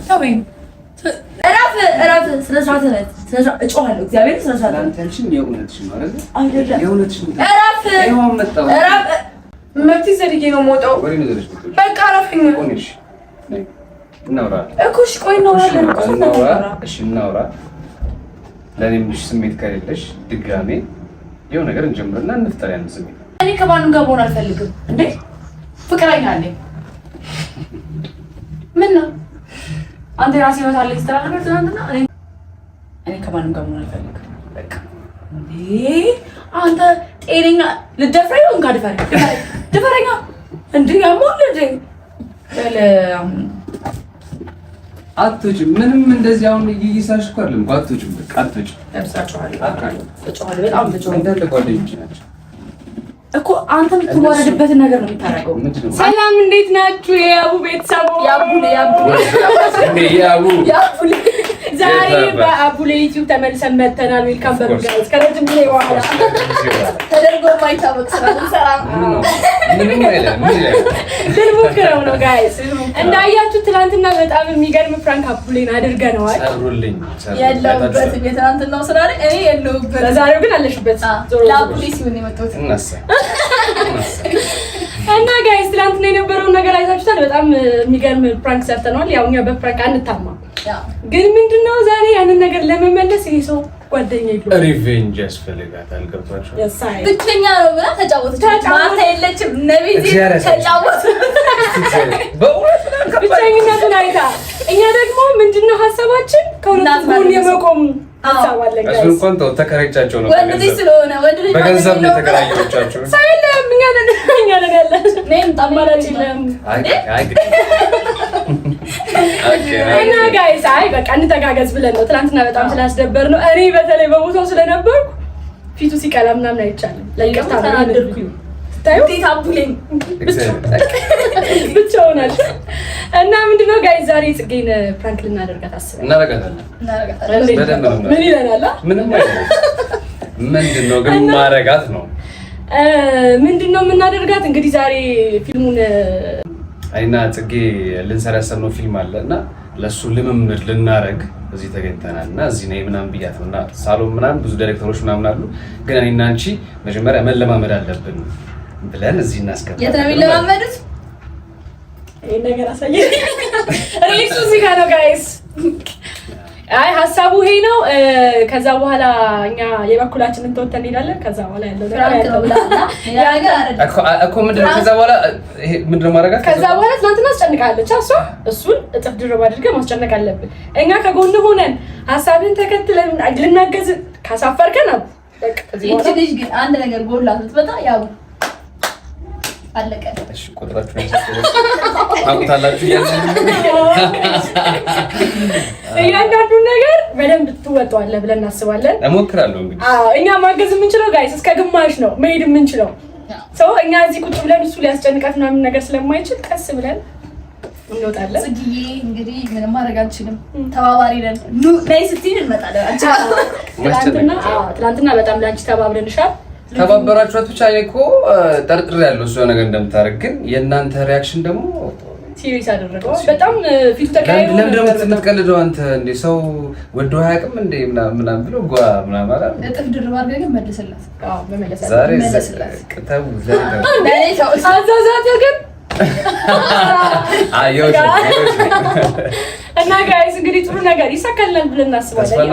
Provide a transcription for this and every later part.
ተወኝ እረፍ ስነ ስርዓት እጮሃለሁ እግዚአብሔር ስነ ስርዓት አንተንሽን የእውነትሽን ነው አይደል የእውነትሽን እረፍ መብት ዘርጌ ነው የምወጣው በቃ እረፍኝ እናውራ እኮ እሺ ቆይ እናውራ ለኔም ስሜት ከሌለሽ ድጋሜ የሆነ ነገር እንጀምርና እንፍጠር ያን ስሜት እኔ ከማንም ጋር መሆን አልፈልግም እንዴ ፍቅረኛ አለኝ ምን ነው አንተ ራስህ ይወጣልኝ ስትራነበር ትናንትና እኔ ከማንም ጋር መሆን አልፈልግም በቃ እንዴ አንተ ጤነኛ ልደፍረኝ ነው እንጋር ድፈረኛ እንዴ ያሞል እንዴ አትወጪ ምንም እንደዚህ አሁን ይይሳሽ እኮ አይደለም አትወጪ በቃ አትወጪ በጣም እንዳለ ጓደኞች ናቸው እኮ አንተም ትወረድበትን ነገር ነው የምታረገው ሰላም እንዴት ናችሁ የያቡ ቤተሰቦች ያቡ ዛሬ በአቡሌ ዩቲዩብ ተመልሰን መተናል ዌልካም በጋይስ ከረጅም ጊዜ በኋላ ተደርጎ የማይታወቅ ስራ ሰላም ምንም አይደለም ልንሞክረው ነው ጋይስ እንዳያችሁ ትናንትና በጣም የሚገርም ፍራንክ አቡሌን አድርገነዋል ሰሩልኝ ያለውበት የትናንትናው ስራ ላይ እኔ ያለውበት ዛሬው ግን አለሽበት ለአቡሌ ሲሆን የመጣሁት እና ጋይስ ትናንትና የነበረውን ነገር አይታችሁታል በጣም የሚገርም ፍራንክ ሰርተናል ያው እኛ በፍራንክ አንታማም ግን ምንድነው ዛሬ ያንን ነገር ለመመለስ ይሄ ሰው ጓደኛ ይሉ ሪቬንጅ ያስፈልጋታል ገብቷችሁ ብቸኛ ነው ብላ ተጫወተች ማታ የለችም ነብይ ተጫወተ ብቸኝነቱን አይታ እኛ ደግሞ ምንድነው ሀሳባችን ከሁለት ጎን የመቆም ሀሳብ አለን ጋይስ እንኳን ተከራይቻቸው ነው ወንድ ልጅ ስለሆነ ወንድ ልጅ በገንዘብ ነው ተከራይቻቸው ሳይለም እኛ ነን ያለ ነን ታማላጭ ለም እና ጋይስ አይ በቃ እንተጋገዝ ብለን ነው ትናንትና በጣም ስላስደበር ነው እኔ በተለይ በቦታው ስለነበርኩ ፊቱ ሲቀላ ምናምን አይቻልም ለይቅርታ አደረኩኝ ታዩ ዲታቡሊን ብቻውናል እና ምንድነው ጋይስ ዛሬ ጽጌን ፕራንክ ልናደርጋት አስበን እናደርጋታለን ምን ይለናል ምንም አይደለም ምንድነው ግን ማረጋት ነው ምንድነው የምናደርጋት እንግዲህ ዛሬ ፊልሙን አይና ጽጌ ልንሰራ ያሰብነው ፊልም አለና ለሱ ልምምድ ልናረግ እዚህ ተገኝተናልና እዚህ ነው ምናምን ብያተውና ሳሎን ምናምን ብዙ ዳይሬክተሮች ምናምን አሉ ግን እኔና አንቺ መጀመሪያ መለማመድ አለብን ብለን እዚህ እናስቀምጣለን የት ነው የሚለማመዱት ይሄ ነገር አሳየኝ ሪክሱ እዚህ ጋር ነው ጋይስ አይ ሐሳቡ ይሄ ነው ከዛ በኋላ እኛ የበኩላችንን ተወተን እንሄዳለን ከዛ በኋላ ያለው ነገር እኮ ምንድነው ከዛ በኋላ ይሄ ምንድነው ማረጋት ከዛ በኋላ ትናንትና አስጨንቃለች እሱን እጥፍ ድርብ አድርገን ማስጨነቅ አለብን እኛ ከጎን ሆነን ሐሳብን ተከትለን ልናገዝ ካሳፈርከን በቃ እቺ ልጅ ግን አንድ ነገር ጎላት ብትመጣ ያው አለቀ እሺ ቁጥራችሁ አቁታላችሁ እያንዳንዱን ነገር በደንብ ትወጣዋለህ ብለን እናስባለን እሞክራለሁ እንግዲህ እኛ ማገዝ የምንችለው ጋይስ እስከ ግማሽ ነው መሄድ የምንችለው ሰው እኛ እዚህ ቁጭ ብለን እሱ ሊያስጨንቃት ምናምን ነገር ስለማይችል ቀስ ብለን እንወጣለን ጽጌዬ እንግዲህ ምንም ማድረግ አልችልም ተባባሪ ነን ነይ ስትይን እንመጣለን ትናንትና በጣም ላንቺ ተባብረንሻል ተባበራችኋት ብቻ እኮ ጠርጥር ያለው እሱ ነገር እንደምታረግ ግን የእናንተ ሪአክሽን ደግሞ ሲሪየስ አደረገው በጣም ፊቱ ተቀያይሮ ለምን የምትቀልደው አንተ እንዴ ሰው ወዶ አያውቅም እንዴ ምናምን ብሎ ጓ ምናምን ማለት እጥፍ ድርብ አድርገህ ግን መልስላት በመለሰላት ዛሬ ቅተው አዛዛት ግን አዮሽ እና ጋይስ እንግዲህ ጥሩ ነገር ይሳካልናል ብለን እናስባለን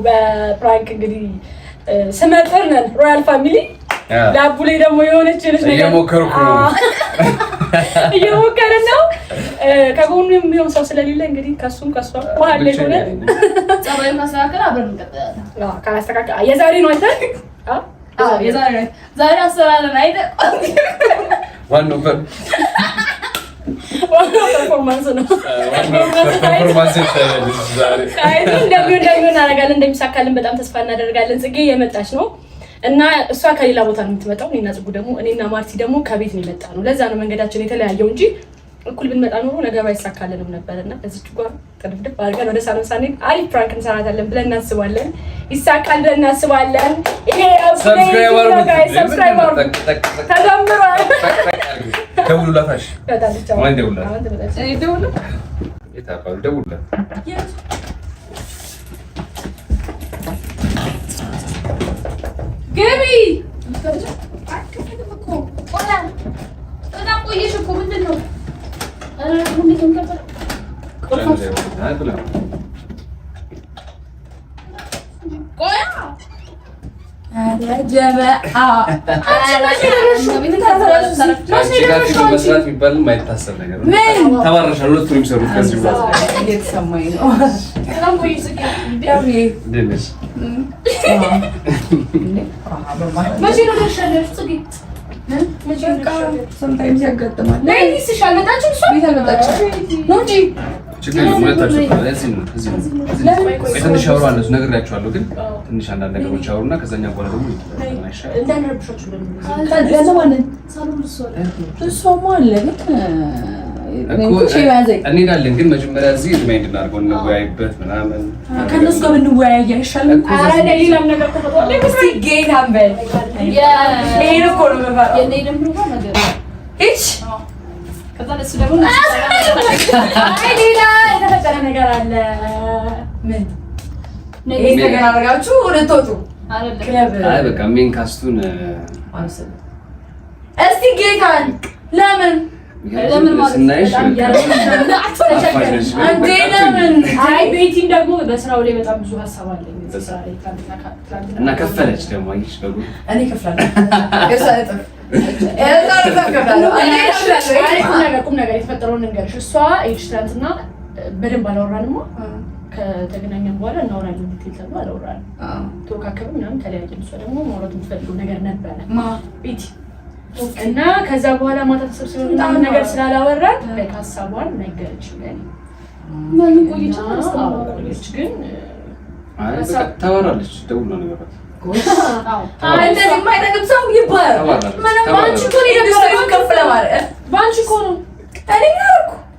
በፕራንክ እንግዲህ ስመጥር ነን ሮያል ፋሚሊ ላቡሌ ደግሞ የሆነች ልጅ ነገር እየሞከርን ነው ከጎኑ የሚሆን ሰው ስለሌለ እንግዲህ ከሱም ከሷ መሀል ላይ ሆነ ጸባዩን ማስተካከል አብረን እንቀጥላለን ካላስተካከል የዛሬ ነው አይተህ የዛሬ ነው ዛሬ አሰራለን አይደል ዋናው ፐርፎርማንስ ነው ፐርፎርማንስ ዛሬ እንደሚሆን እናደርጋለን እንደሚሳካልን በጣም ተስፋ እናደርጋለን ጽጌ የመጣች ነው እና እሷ ከሌላ ቦታ ነው የምትመጣው እኔና ጽጉ ደግሞ እኔና ማርቲ ደግሞ ከቤት ነው የመጣ ነው ለዛ ነው መንገዳችን የተለያየው እንጂ እኩል ብንመጣ ኖሮ ነገር አይሳካልንም ነበርና እዚች ጋር ጥድፍድፍ አድርገን ወደ ሳሎን ሳንሄድ አሪፍ ፕራንክ እንሰራታለን ብለን እናስባለን ይሳካል ብለን እናስባለን ይሄ ሰብስክራይበር ተጀምሯል ደውሉላታሽ። ማን ደውሉላት? እኔ ደውሉላት። የታባሉ ደውሉላት። ገቢ በጣም ቆየሽ እኮ ምንድን ነው? መስራት የሚባልም አይታሰብ ነገር ነው። ተባረሻል። ሁለቱን የሚሰሩት ከዚህ እየተሰማኝ ነው። ትንሽ አውሩ አነሱ ነግሬያቸዋለሁ፣ ግን ትንሽ አንዳንድ ነገሮች አውሩና ከዛኛ በኋላ ደግሞ እንሄዳለን። ግን መጀመሪያ እዚህ ሪማይንድ እናድርገው እንወያይበት ምናምን ከእነሱ ጋር ብንወያይ አይሻልም? ሌላም ነገር ተፈጥሯል። ሌላ የተፈጠረ ነገር አለ። ምን ነገር አደረጋችሁ? ልትወጡ? አይ በቃ ሜን ካስቱን እስቲ ጌታን ለምን ስናይሽ አይ ቤቲም ደግሞ በስራው ላይ በጣም ብዙ ሀሳብ አለኝ እና ከፈለች ደግሞ አይሽ በጉ እኔ ከፍላለሁ። ቁም ነገር የተፈጠረውን ንገርሽ። እሷ ትናንትና በደንብ አላወራንማ። ከተገናኘን በኋላ እናወራለን እንድትል ተብሎ አላወራንም። ተወካከብን ምናምን ተለያየን። እሷ ደግሞ ማውራት የምትፈልገው ነገር ነበረ ቤቲ እና ከዛ በኋላ ማታ ተሰብስበን ምናምን ነገር ስላላወራን ሀሳቧን ነገረች። ቆየች ግን ታወራለች። ደውላ ነገራት እንደዚህ የማይጠቅም ሰው ይባላል። ምንም አንቺ እኮ ነው ከፍለ ማለት ባንቺ እኮ ነው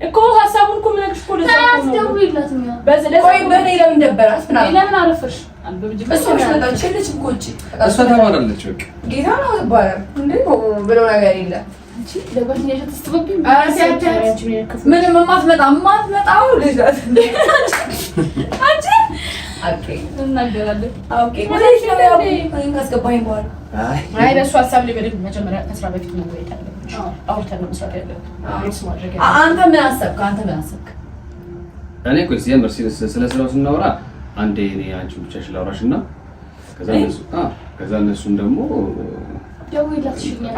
እኮ ሀሳቡን እኮ ምንክሽ እኮ ደውይላትም ያ ቆይ በኔ ለምን ደበራት ምናምን ለምን አረፈሽ? እሷ መጣች ልጅ እኮ እቺ እሷ ታወራለች። በቃ ጌታ ነው ይባላል እንዴ ብሎ ነገር የለም። አንቺ ለጓደኛሽ ተስተበብኝ ምንም የማትመጣው ልጅ ናት እንዴ አንቺ ኦኬ እናገራለን። ኦኬ ማለት ነው ያው ካስገባኝ በኋላ አይ በእሱ ሀሳብ ላይ በደንብ መጀመሪያ ከስራ በፊት ነው ወይ ታደርጋለች። አውርተን ነው መስራት ያለብን። አንተ ምን አሰብክ? እኔ እኮ የምር ስለ ስራው ስናወራ አንዴ እኔ አንቺ ብቻሽ ላውራሽና ከዛ እነሱን ደግሞ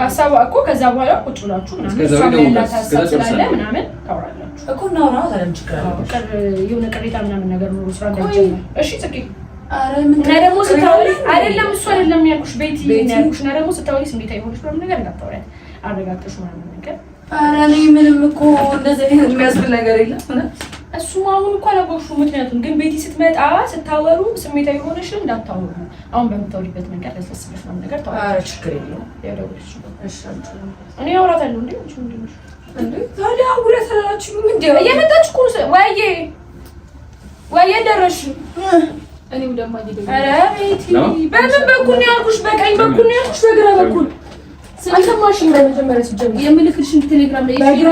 ሀሳቡ እኮ ከዛ በኋላ ቁጭ ብላችሁ ምናምን ታወራላችሁ እኮ እናውራ። ታዲያ ችግር አለ? የሆነ ቅሬታ ምናምን ነገር ኖሮ ስራ እንዳይጀምር እሺ ጽጌ እና ደግሞ ስታወሪ አይደለም እሱ አይደለም ያልኩሽ ቤቲ ያልኩሽ እና ደግሞ ስታወሪ ስሜታ ይሆንሽ ምናምን ነገር እንዳታወሪያት አረጋግጠሽ ምናምን ነገር። ኧረ እኔ ምንም እኮ እንደዚህ የሚያስብል ነገር የለም። እሱም አሁን እኮ አላወቅሽውም። ምክንያቱም ግን ቤቲ ስትመጣ ስታወሩ ስሜታዊ ሆነሽ እንዳታወሩ አሁን በምታወሪበት መንገድ ለስለስልሽ ምናምን ነገር ታወሪ። ኧረ ችግር የለውም ያደውልሽ እሺ እኔ አውራታለሁ እንዴ አንቺ ምንድን ነሽ እንዴ ታዲያ አውራት አላችሁ ምን እንዴ እየመጣች እኮ ወይዬ ደረሽ እኔም ደግሞ አይደለም። ኧረ ቤቲ በምን በኩል ነው ያልኩሽ? በቀኝ በኩል ነው ያልኩሽ? በግራ በኩል አልሰማሽም? በመጀመሪያ ሲጀምር የምልክልሽን ቴሌግራም ላይ በግራ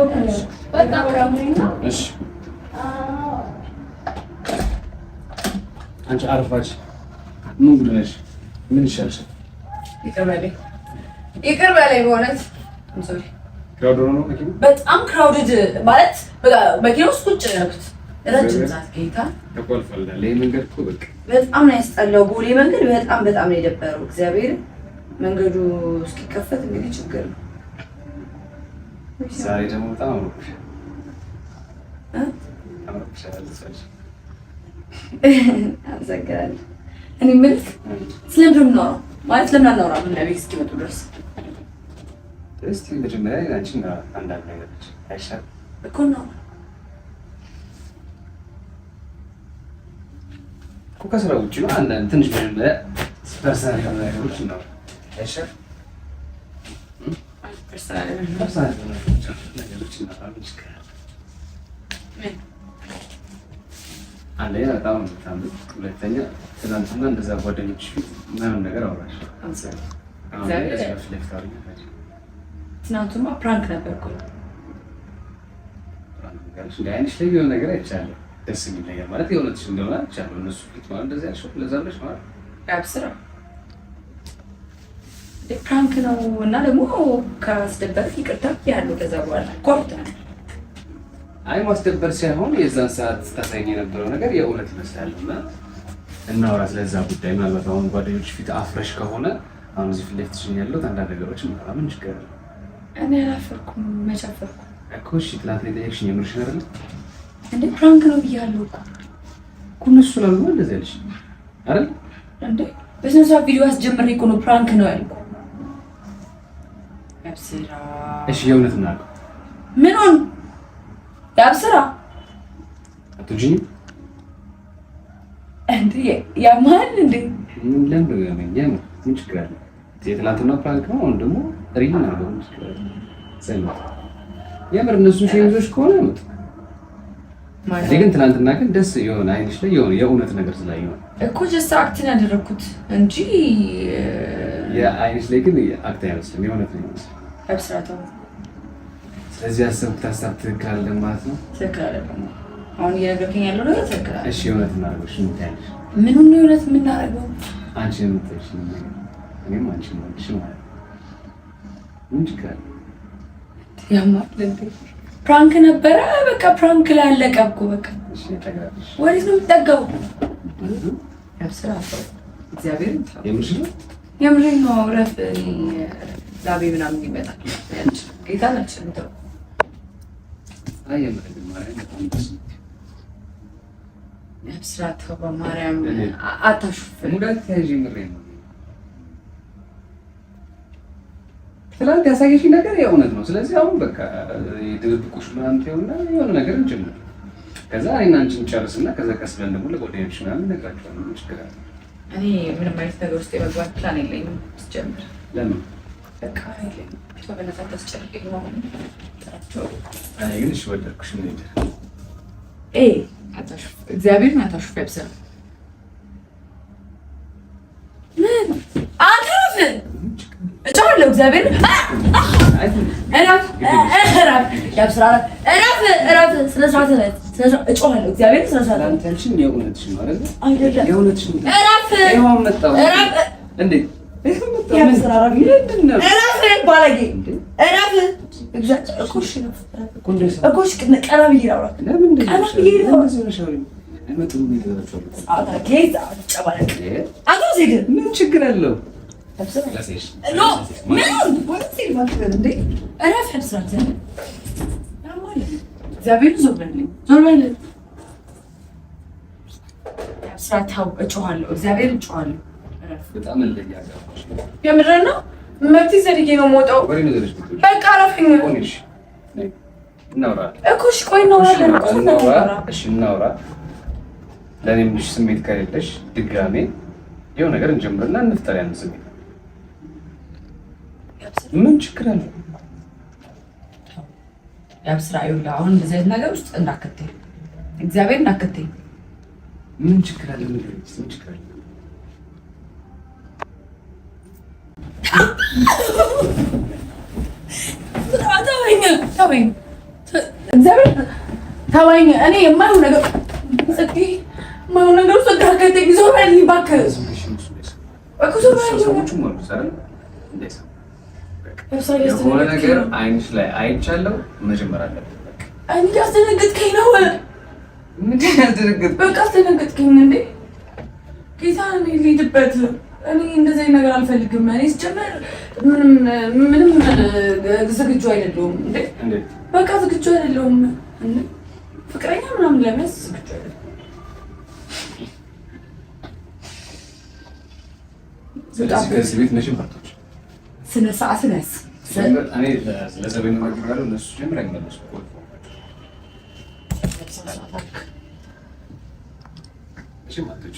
በኩል ነው በቃ እሺ አንቺ አርፋች ምን ብለሽ ምን ይሻልሻል? ይቅር በላይ በእውነት ክራውድ ነው። በጣም ክራውድድ ማለት መኪና ውስጥ ቁጭ ያልኩት ረጅም ሰዓት ጌታ ተቆልፏል። ይሄ መንገድ እኮ በቃ በጣም ነው ያስጠላው። ቦሌ መንገድ በጣም ነው የደበረው። እግዚአብሔር መንገዱ እስኪከፈት እንግዲህ ችግር ነው። ዛሬ ደግሞ በጣም አምሮብሽ አመሰግናለሁ። እኔ የምልህ ስለምንድን ነው የምናወራው? ማለት ለምን አናወራም? እና ቤት እስኪመጡ ድረስ እስቲ መጀመሪያ አንቺን አንዳንድ ነገሮች አይሻልም እኮ ነው እኮ ከስራ ውጭ ነው። አንዳንድ ትንሽ መጀመሪያ ፐርሰናል የሆኑ ነገሮች ነው አይሻልም? ፐርሰናል ነገሮች ነው። አንደኛ በጣም የምታምር፣ ሁለተኛ ትናንትና እንደዛ ጓደኞች ፊት ምናምን ነገር አውራሽ ትናንቱማ ፕራንክ ነበርኩ። ጋርሽ ላይ አይንሽ ላይ የሆነ ነገር አይቻለሁ። ደስ የሚል ነገር ማለት የእውነትሽ እንደሆነ አይቻለሁ። እነሱ ፊት ማለት እንደዚህ ያልሽው ለዛ ብለሽ ማለት ያብስራ ፕራንክ ነው እና ደግሞ ካስደበረ ይቅርታ ያለው ከዛ በኋላ ኮርታ አይ ማስደበር ሳይሆን የዛን ሰዓት ታሳይኝ የነበረው ነገር የእውነት ይመስላልና እናውራ ስለዛ ጉዳይ። ምናልባት አሁን ጓደኞች ፊት አፍረሽ ከሆነ አሁን እዚህ ፊት ለፊትሽ ያለሁት አንዳንድ ነገሮች ምን ችግር አለ? እኔ አላፈርኩም። መች አፈርኩ እኮ? እሺ ትናንት ላይ ጠየቅሽኝ የምርሽን አይደል እንዴ? ፕራንክ ነው ብያለሁ እኮ እነሱ ስላሉ እንደዚህ ያልሽ አይደል እንዴ? በስነ ስርዓት ቪዲዮ አስጀምሬ እኮ ነው ፕራንክ ነው ያልኩት። ያብስራ እሺ የእውነት እናውቅ ምን ሆነ? ያብስራ አትጂኝ እንዴ? ያማል እንዴ? ምን ለምን ያመኛ ነው? ምን ችግር አለ? የትናንትና ፕራንክ ነው። አሁን ደግሞ ሪል ነው። ምን ችግር አለ? ሰላም የምር እነሱ ሸሚዞች ከሆነ ነው ማለት ግን ትናንትና ግን ደስ የሆነ አይንሽ ላይ የሆነ የእውነት ነገር ስላየሁ እኮ ጀስት አክት ነው ያደረኩት እንጂ የአይንሽ ላይ ግን አክት አይመስልም፣ የእውነት ነው የሚመስለው። ያብስራታው ስለዚህ ያሰብኩት ሀሳብ ትክክል አለ ማለት ነው። ትክክል አይደለም። አሁን እየነገርከኝ ያለው ነገር ትክክል አይደለም። እሺ የእውነት እናደርገው። ምን ታያለሽ? ምኑን ነው የእውነት የምናደርገው? አንቺን የምትይሽ ነገር እኔም አንቺን ወድሽ ማለት ምን ችግር አለ? ያማል እንዴ? ፕራንክ ነበረ። በቃ ፕራንክ ላይ አለቀ እኮ በቃ። እሺ ተጋብሽ። ወዴት ነው የምትጠጋው? ያብስራታው እግዚአብሔር የምርሽ ነው? የምሬን ነው። ረፍ ላቤ ምናምን ይመጣል። ጌታ ናቸው እንተው ያብስራታው በማርያም አታሹፍ። ሙዳት ያዥ ምሬ ነው። ትላንት ያሳየሽኝ ነገር የእውነት ነው። ስለዚህ አሁን በቃ ድብብቆሽ ምናምን ተይውና የሆነ ነገር እንጀምር። ከዛ እኔና አንቺን ጨርስና ከዛ ቀስ ብለን ደግሞ ለጓደኞች ምናምን እነግራቸዋለሁ። ምን ችግር አለ? እኔ ምንም አይነት ነገር ውስጥ የመግባት ፕላን የለኝም። ስትጀምር ለምን በቃ የለኝም። በነፃ ታስጨርቀኝ ነው ጥራቸው። አይ ግን እሺ ወደድኩሽ። ምን ይደር አታሹፍ፣ እግዚአብሔርን አታሹፍ። ያብስራ ምን አንተ እጫዋለሁ። እግዚአብሔር ያብስራ እረፍ። ስነ ስርዓት እጫዋለሁ። እግዚአብሔር ስነ ስርዓት አንተ ያልሽኝ የእውነትሽን ነው አይደል? አይደለም የእውነትሽን እረፍ። ይሄው መጣው እንዴ? ያብስራ ምንድነው? እረፍ ባለጌ እረፍ። እግዚአብሔር እኮ እሺ ነው እኮ እሺ። ቀና ብዬ ላውራ። ለምንድን ነው ቀና ብዬ ላውራ? አይመጡም ይደረቻሉ። ጌታ ጨባለቅ አቶ ዜድ ምን ችግር አለው? እግዚአብሔር ዞር በልልኝ፣ ዞር በልልኝ። ያብስራታው እጮሃለሁ፣ እግዚአብሔር እጮሃለሁ። በጣም እንደያጋሽ የምድር ነው መብት ዘድጌ ነው የምወጣው። በቃ አረፈኝ እኮ። እሺ ቆይ እናወራለን። እሺ እናውራ። ለእኔም ልጅ ስሜት ከሌለሽ ድጋሜ የሆነ ነገር እንጀምርና እንፍጠር ያን ስሜት። ምን ችግር አለ? ያብስራ ይኸውልህ፣ አሁን እንደዚህ አይነት ነገር ውስጥ እንዳከተኝ እግዚአብሔር እንዳከተኝ። ምን ችግር አለ? ምን ችግር አለ? ተወኝ፣ እግዚአብሔር ተወኝ። እኔ የማይሆን ነገር ውስጥ እንዳከተኝ ዞር በልልኝ እባክህ። የሆነ ነገር አይንሽ ላይ አይቻለሁ። መጀመር አለብን። እኔ ያስደነገጥከኝ ነው። ምን ያስደነገጥ? በቃ አስደነገጥከኝ እንዴ ጌታ። እኔ ልሂድበት። እኔ እንደዚህ አይነት ነገር አልፈልግም። እኔ ስጀምር ምንም ዝግጁ አይደለሁም እንዴ። በቃ ዝግጁ አይደለሁም። ፍቅረኛ ምናምን ለመያዝ ዝግጁ አይደለሁም። ስለዚህ ቤት መቼም አትወጪ። ስነ ስርዓት ነስ እኔ ለዘበኛ ማግባለው እነሱ ጀምር አይመለሱ መቼም አትወጪ።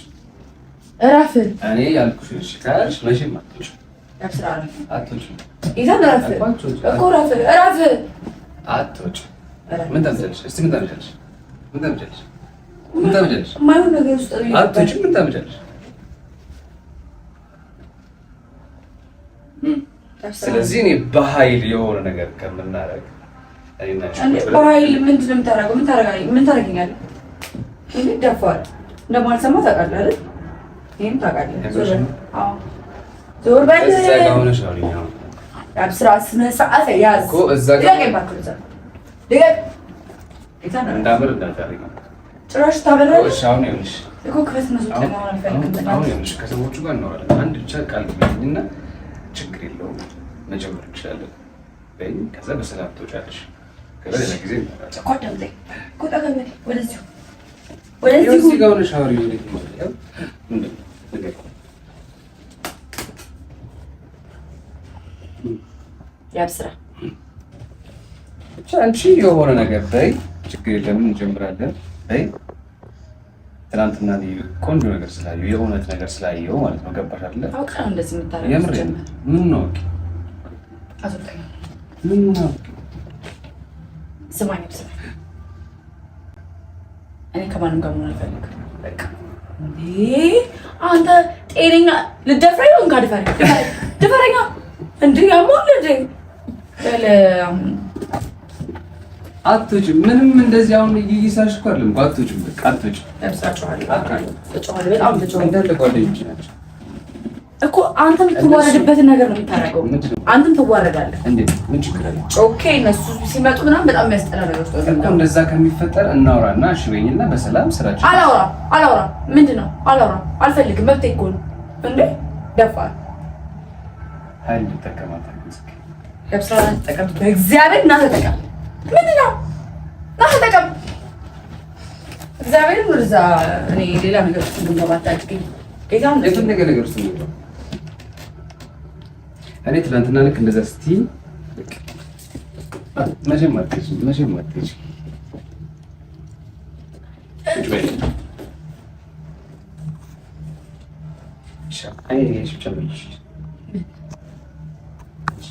እረፍ። እኔ ያልኩሽ እሺ ካልሽ መቼም አትወጪ። ያብስራ አትወጪ። ኢዛን እረፍ እኮ እረፍ። አትወጪ። ምን ታመጫለሽ? እስቲ ምን ታመጫለሽ? ምን ታመጫለሽ? ምን ታመጫለሽ? የማይሆን ነገር ውስጥ አትወጪ። ምን ታመጫለሽ? ስለዚህ እኔ በኃይል የሆነ ነገር ከምናደርግ በኃይል ምንድን ነው የምታደርገው? ምን ታደርገኛለህ? ደፋር እንደማልሰማ ታውቃለህ አይደል? ይሄን ታውቃለህ። ዞር በል እዛ ጋር ሆነሽ ነው ልኛ አብስራ ስነ ሰዓት ያዝ እኮ እዛ ጋር እንዳምር እንዳታረጊ ጭራሽ ታበላለሽ። እሺ አሁን ይኸውልሽ እኮ ክፈት ነው ስለማን አልፈልግም። አሁን ይኸውልሽ ከሰዎቹ ጋር እንኖራለን። አንድ ብቻ ቃል ግቢኝና ችግር የለውም መጀመር እንችላለን። በይኝ ከዛ በሰላም ትወጫለሽ። ከዛ ሌላ ጊዜ ቆጣምጤ ቆጣገበ ወደዚህ እዚህ ጋር ሆነሽ አውሪ። ወዴት ነው ማለት ምንድን ነገር ያብስራ ብቻ አንቺ የሆነ ነገር በይ፣ ችግር የለም እንጀምራለን። በይ ትናንትና ቆንጆ ነገር ስላየሁ የእውነት ነገር ስላየሁ ማለት ነው። ገባሽ አይደለ? አውቃ እንደዚህ የምታረግ የምሬን ምን ነው አዞታኝ ምን ነው ስማኝ ብስራ እኔ ከማንም ጋር መሆን አልፈልግም። በቃ አንተ ጤነኛ ልደፍረኝ ነው? እንካ ድፈረኛ እንዴ ያሞል እንዴ አትወጪም። ምንም እንደዚህ አሁን ይይሳሽ እኮ አይደለም እኮ አትወጪም። በቃ አትወጪም። እንዳለ ጓደኞች ናቸው እኮ አንተም ትዋረድበትን ነገር ነው የምታደርገው። አንተም ትዋረዳለህ እንዴ? ምን ችግር አለ? ኦኬ እነሱ ሲመጡ ምናምን በጣም የሚያስጠላ ነገር ውስጥ እኮ እንደዛ ከሚፈጠር እናውራና እሺ በይኝና በሰላም ስራችን። አላውራ ምንድን ነው አላውራ አልፈልግም። መብቴ እኮ ነው እንዴ ደፋር ኃይል ተጠቀማታ ገብስራ ተጠቀም። በእግዚአብሔር እና ተጠቀም። ምንድን ነው እና ተጠቀም። እግዚአብሔርን ወደዛ እኔ ሌላ ነገር ውስጥ እንድንገባ አታድርገኝ። ጌታም የፈለገ ነገር ውስጥ ነው። እኔ ትናንትና ልክ እንደዛ ስትይ መቼም አትሄጂም።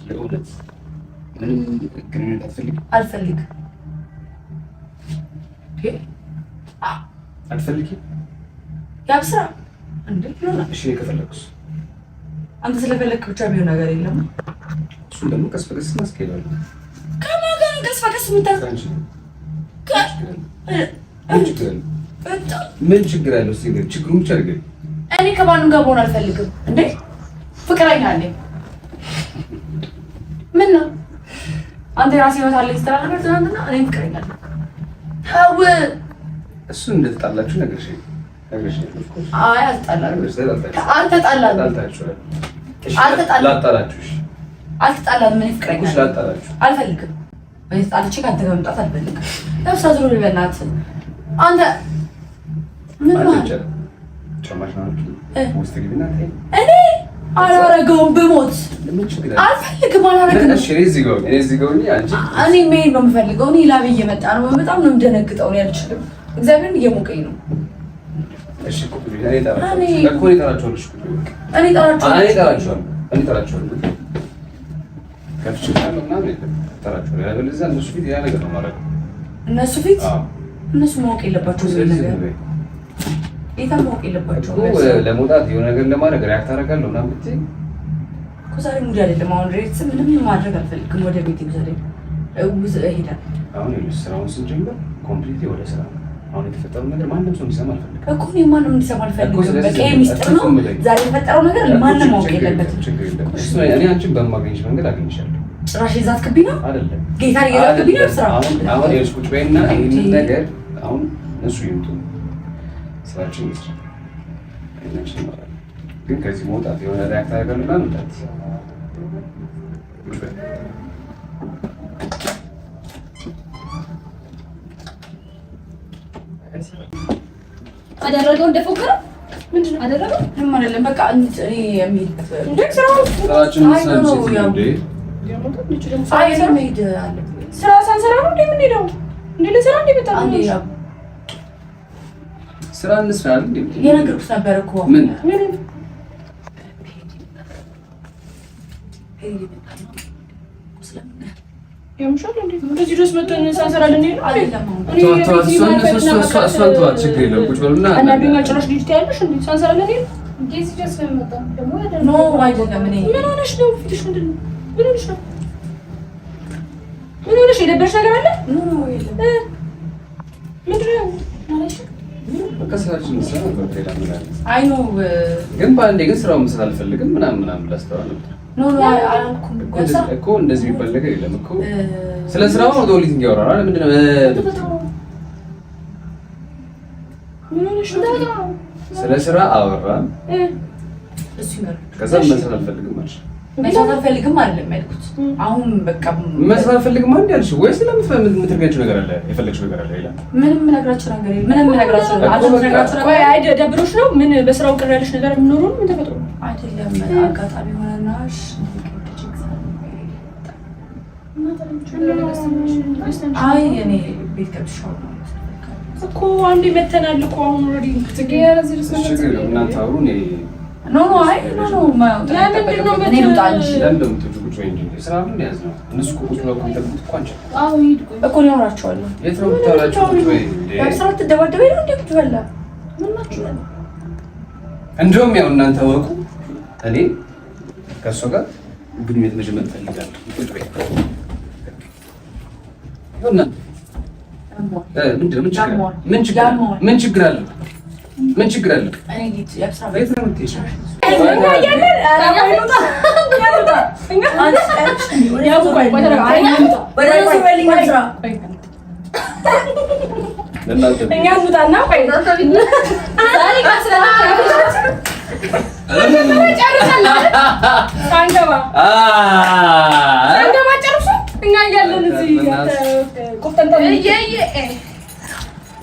ለእውነት ምንም ግንኙነት አልፈልግም። አትፈልጊም? ያብስራ እንዴ ነው? እሺ ከፈለኩስ አንተ ስለፈለክ ብቻ ቢሆን ነገር የለም። እሱን ደግሞ ቀስ በቀስ እናስኬዳለን። ከማን ጋር ቀስ በቀስ የምታስኬድ? ምን ችግር አለው? እስኪ ንገሪኝ፣ ችግሩን ብቻ ንገሪኝ። እኔ ከማንም ጋር መሆን አልፈልግም። እንዴ ፍቅረኛ አለኝ። ምን ነው አንተ የራስህ ህይወት አለኝ ስትል ነበር ትናንትና። እኔ ፍቅረኛ አለኝ። ተው እሱን እንደተጣላችሁ ነገርሽኝ። አይ አልተጣላንም። አልተጣላንም። ምን ፍቅረኛ አልፈልግም። ጣልቼ ከአንተ ጋር መምጣት አልፈልግም። ለብሳ ዝሮ በእናትህ አንተ ምን ማለት እኔ አላረገውም። ብሞት አልፈልግም። እኔ መሄድ ነው የምፈልገው። እኔ ላቤ እየመጣ ነው። በጣም ነው የምደነግጠው። እኔ አልችልም። እግዚአብሔርን እየሞቀኝ ነው። እነሱ ፊት እነሱ ማወቅ የለባቸው ጌታ ማወቅ የለባቸው። ለመውጣት የሆነ ነገር ለማድረግ ሪያክት አደርጋለሁ ምናምን ብትይ እኮ ዛሬ ሙድ አይደለም። አሁን ሬት ምንም ማድረግ አልፈልግም። ወደ ቤት ይዘለኝ እሄዳለሁ። አሁን ስራውን ስንጀምር ኮምፕሊት ወደ ስራ ነው። አሁን የተፈጠረው ነገር ማንም ሰው እንዲሰማ አልፈልግም እኮ እኔ ማንም እንዲሰማ አልፈልግም። በቃ ሚስጥር ነው። ዛሬ የተፈጠረው ነገር ማንም ማወቅ የለበትም። እኔ አንቺን በማገኝሽ መንገድ አገኝሻለሁ። ጭራሽ የዛትክብኝ ነው አይደለም? ጌታ የዛትክብኝ ነው። ስራ አሁን የልጅ ቁጭ በይና ይህንን ነገር አሁን እሱ ይምጡ፣ ስራችን ይስራ። ግን ከዚህ መውጣት የሆነ ሪያክት አደርጋለሁ ምናምን እንዳትዪ። አደረገው እንደፎከረ ምንድነው አደረገው? ምንም አይደለም። በቃ እኔ የሚሄድበት እንዴ ስራችን ስራ ሳንሰራ ነው እንዴ የምንሄደው? እንዴ ለስራ እንዴ መጣ እንዴ? ስራ እንስራ እንዴ? የነገርኩት ነበር እኮ ምን ያምሻል እንዴ? እንደዚህ ድረስ መጥተን ሳንሰራ ልንሄድ አይደለም። እሷን ተዋት፣ ችግር የለውም። ቁጭ በሉና አናዱኛ ጭራሽ ልጅ ታያለሽ እንዴ? ሳንሰራ ልንሄድ ኖ አይደለም። ምን ሆነሽ ነው? ፊትሽ ምንድን ነው? ምን ሆነሽ ነው? ምን ሆነሽ? የደበረሽ ነገር አለ? ምንድን ነው ማለት? በቃ ስራችን እንስራ ነበር። ሌላ ምን አለ? አይ ኖ ግን በአንዴ ግን ስራውን መስራት አልፈልግም ምናምን ብላስተዋ ነበር። ኖ አላልኩም እኮ እንደዚህ የሚባል ነገር የለም እኮ። ስለ ስራው ነው ዶሊት እንዲያወራ አይደል? ምንድን ነው? ስለ ስራ አወራን። እሱ ይመር ከዛ መስራት አልፈልግም አልሽ። መስራት አልፈልግም አይደለም ያልኩት። አሁን በቃ መስራት አልፈልግም አንዴ አልሽ ወይስ የምትነግራቸው ነገር አለ? የፈለግሽው ነገር አለ? ይላል ምንም ነግራችሁ ነገር የለም። ምንም ነግራችሁ ነገር ቆይ አይ ደብሮሽ ነው? ምን በስራው ቅር ያለሽ ነገር የሚኖረው ምን ተፈጥሮ ነው? አይደለም አጋጣሚ ሆነናሽ አይ እኔ ቤት ገብሻው እኮ አንዴ መተናል እኮ አሁን ኦልሬዲ ጽጌ ያለዚህ ድረስ ነው እናንተ አብሩ እኔ ኖ አይ ኖ ማውጣ እኔ ልውጣልሽ ለምን ትጭቁጭ ወይ እንጂ ስራ ምን ያዝ ነው እነሱ እኮ ቁጭ ብለው ኮንተንት እኮ አንቺ አዎ ሂድ እኮ ነው ያወራቸዋለሁ የት ነው የምታወራቸው ወይ በስራ ትደባደበኝ ነው እንዴ ብትበላ ምን ናችሁ እንደውም ያው እናንተ ወቁ እኔ ከእሱ ጋር ግንኙነት መጀመር ፈልጋለሁ ቁጭ በይ ምን ችግር አለ? ምን ችግር አለ?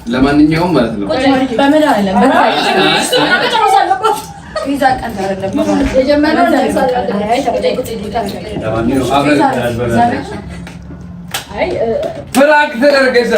ለማንኛውም ማለት ነው ፍራክ ተደረገች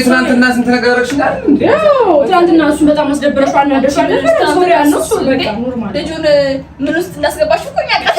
ትናንትና ስንት ነገር ትናንትና እሱ በጣም አስደብረሽ አናደርሻል ሶሪ ያለው እሱ በቃ ኖርማል ልጁን ምን ውስጥ እንዳስገባሽ እኮ ያውቃል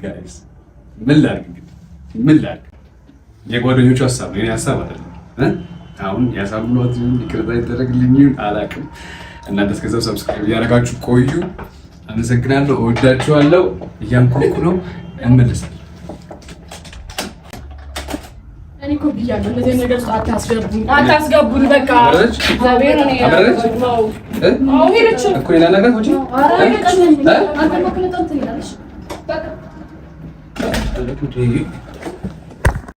ጋይስ ምን ላድርግ? የጓደኞቹ ሀሳብ ነው፣ የኔ ሀሳብ አይደለም። አሁን ያሳምኗት ይቅርታ ይደረግልኝ አላውቅም። እናንተ እስከዛው ሰብስክራይብ እያደረጋችሁ ቆዩ። አመሰግናለሁ፣ እወዳችኋለሁ። እያንኳኩ ነው፣ እንመለሳለን። እኔ እኮ ብያለሁ እንደዚህ ነገር ውስጥ አታስገቡኝ። በቃ እግዚአብሔር ነው ያው ሄደች እኮ ሌላ ነገር ወጪ አረ